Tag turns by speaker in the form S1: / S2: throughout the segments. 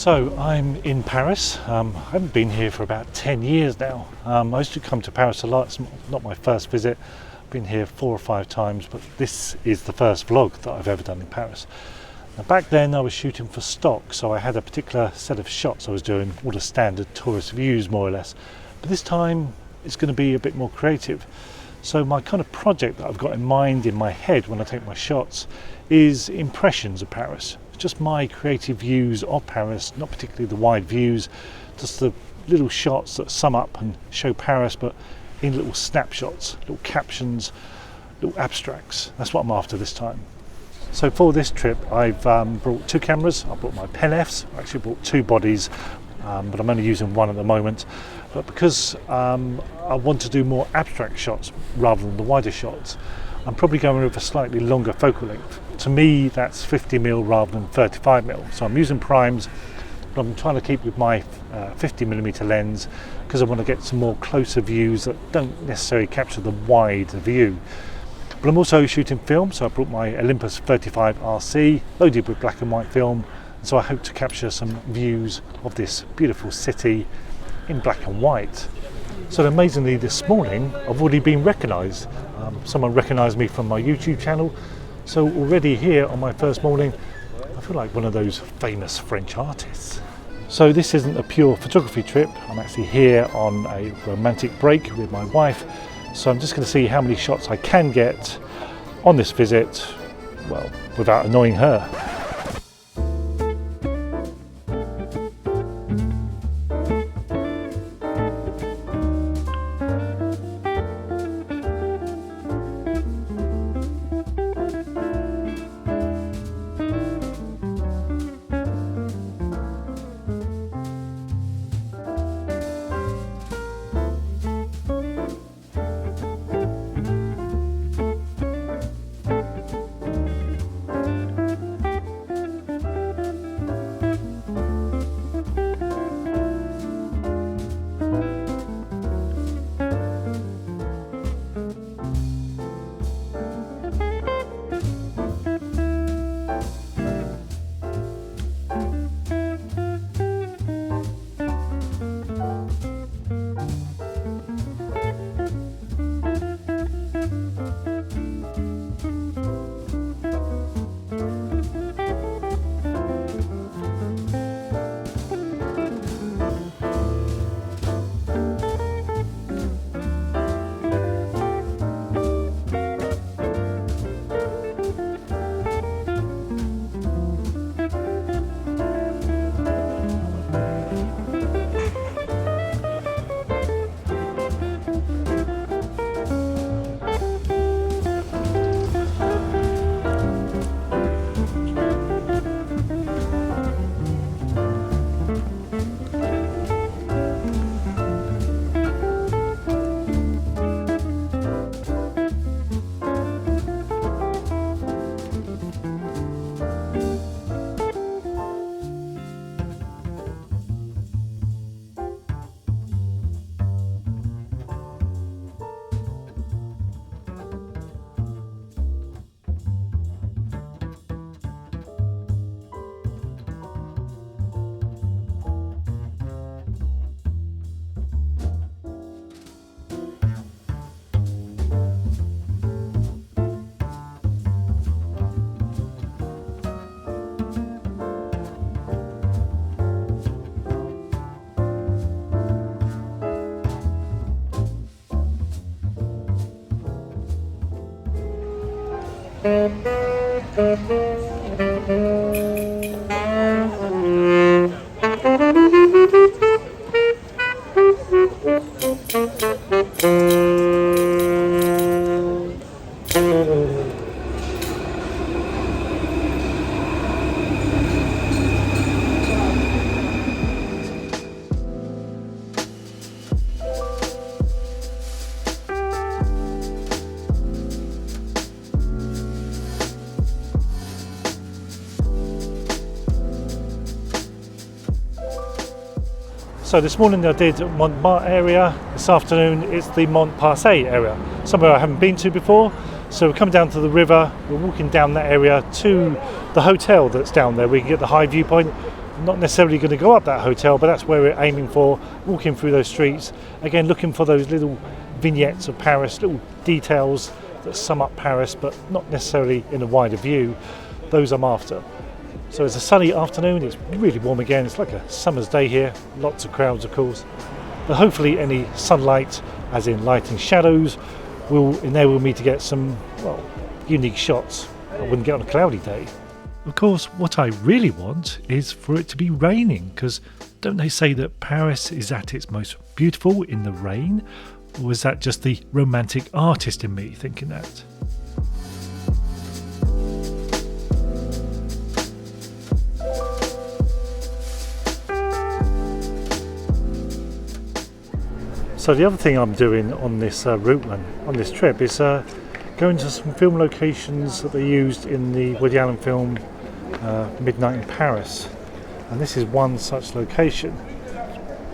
S1: So I'm in Paris. I haven't been here for about 10 years now. I used to come to Paris a lot. It's not my first visit. I've been here 4 or 5 times, but this is the first vlog that I've ever done in Paris. Now, back then I was shooting for stock, so I had a particular set of shots I was doing, all the standard tourist views more or less. But this time it's going to be a bit more creative. So my kind of project that I've got in mind in my head when I take my shots is impressions of Paris. Just my creative views of Paris, not particularly the wide views, just the little shots that sum up and show Paris, but in little snapshots, little captions, little abstracts. That's what I'm after this time. So for this trip I've brought 2 cameras. I brought my Pen Fs. I actually brought 2 bodies, but I'm only using one at the moment. But because I want to do more abstract shots rather than the wider shots, I'm probably going with a slightly longer focal length. To me, that's 50mm rather than 35mm. So I'm using primes, but I'm trying to keep with my 50mm lens because I want to get some more closer views that don't necessarily capture the wide view. But I'm also shooting film, so I brought my Olympus 35 RC loaded with black and white film. And so I hope to capture some views of this beautiful city in black and white. So amazingly, this morning I've already been recognised. Someone recognised me from my YouTube channel. So already here on my first morning, I feel like one of those famous French artists. So this isn't a pure photography trip. I'm actually here on a romantic break with my wife. So I'm just going to see how many shots I can get on this visit, well, without annoying her. So this morning I did Montmartre area, this afternoon it's the Montparnasse area, somewhere I haven't been to before. So we're coming down to the river, we're walking down that area to the hotel that's down there. We can get the high viewpoint Not necessarily going to go up that hotel, but that's where we're aiming for, walking through those streets. Again, looking for those little vignettes of Paris, little details that sum up Paris, but not necessarily in a wider view. Those I'm after. So it's a sunny afternoon, it's really warm again, it's like a summer's day here, lots of crowds of course. But hopefully any sunlight, as in light and shadows, will enable me to get some, well, unique shots I wouldn't get on a cloudy day. Of course, what I really want is for it to be raining, because don't they say that Paris is at its most beautiful in the rain? Or is that just the romantic artist in me thinking that? So the other thing I'm doing on this route and on this trip is going to some film locations that they used in the Woody Allen film Midnight in Paris, and this is one such location.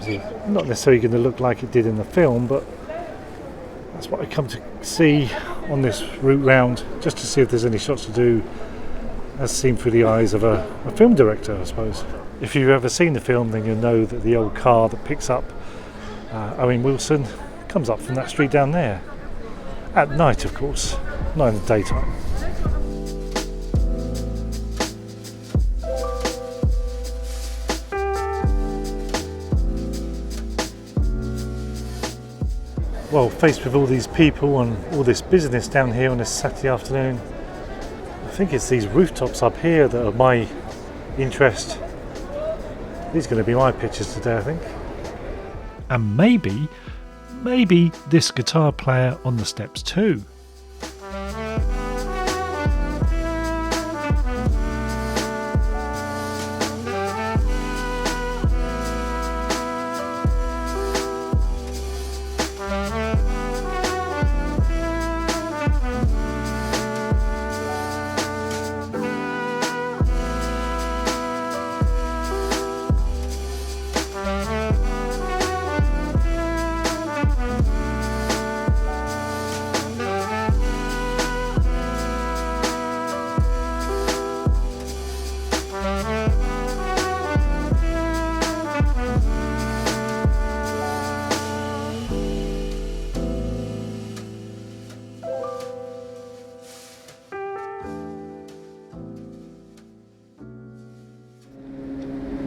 S1: It's not necessarily going to look like it did in the film, but that's what I come to see on this route round, just to see if there's any shots to do as seen through the eyes of a film director, I suppose. If you've ever seen the film, then you'll know that the old car that picks up Owen Wilson comes up from that street down there. At night, of course, not in the daytime. Well, faced with all these people and all this business down here on this Saturday afternoon, I think it's these rooftops up here that are my interest. These are going to be my pictures today, I think. And maybe this guitar player on the steps too.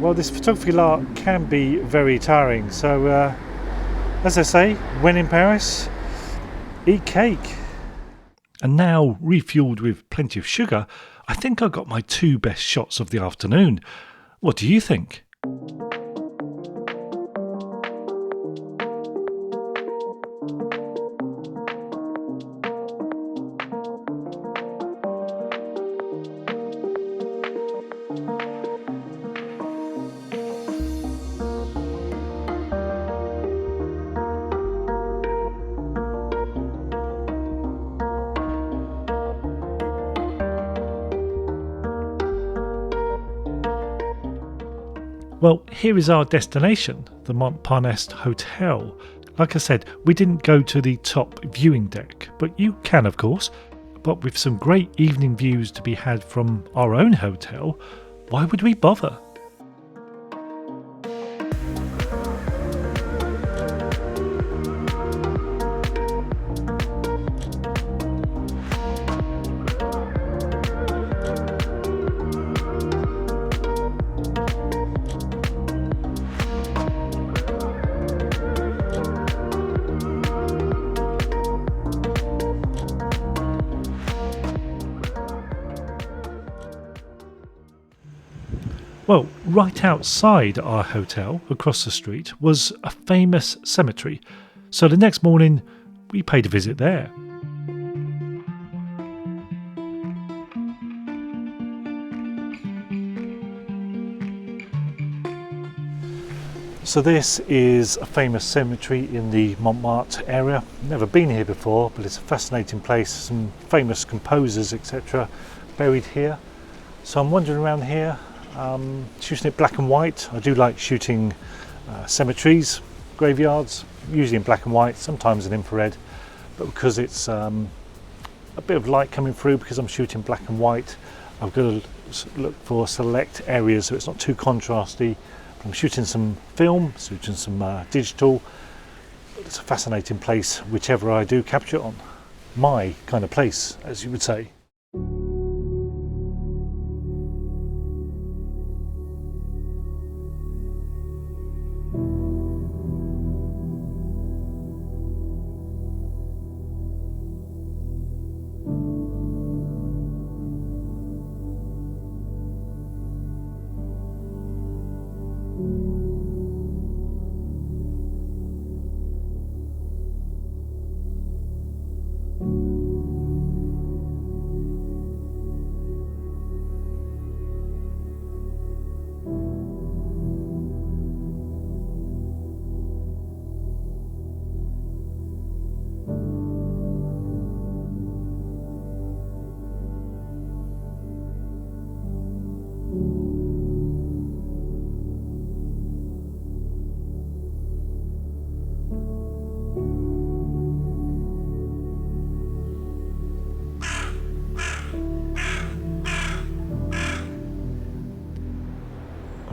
S1: Well, this photography lark can be very tiring, so as I say, when in Paris, eat cake. And now, refueled with plenty of sugar, I think I got my 2 best shots of the afternoon. What do you think? Well, here is our destination, the Montparnasse Hotel. Like I said, we didn't go to the top viewing deck, but you can of course. But with some great evening views to be had from our own hotel, why would we bother? Well, right outside our hotel, across the street, was a famous cemetery. So the next morning, we paid a visit there. So this is a famous cemetery in the Montmartre area. Never been here before, but it's a fascinating place. Some famous composers, etc., buried here. So I'm wandering around here, shooting it black and white. I do like shooting cemeteries, graveyards, usually in black and white, sometimes in infrared, but because it's a bit of light coming through, because I'm shooting black and white, I've got to look for select areas so it's not too contrasty. I'm shooting some film, shooting some digital. It's a fascinating place, whichever I do capture it on. My kind of place, as you would say.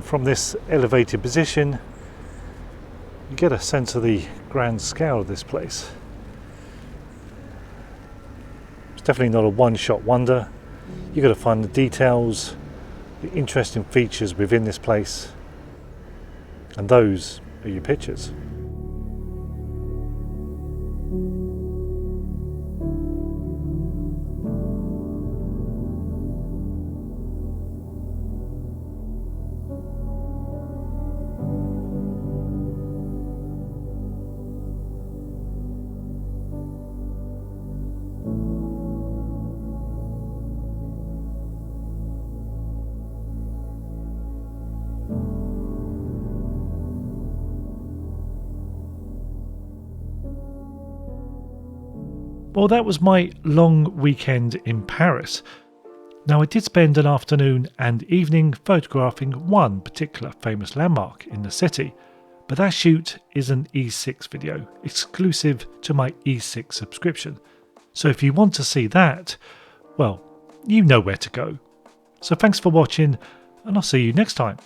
S1: From this elevated position, you get a sense of the grand scale of this place. It's definitely not a one-shot wonder. You've got to find the details, the interesting features within this place, and those are your pictures. Well, that was my long weekend in Paris. Now, I did spend an afternoon and evening photographing one particular famous landmark in the city, but that shoot is an E6 video, exclusive to my E6 subscription. So if you want to see that, well, you know where to go. So thanks for watching, and I'll see you next time.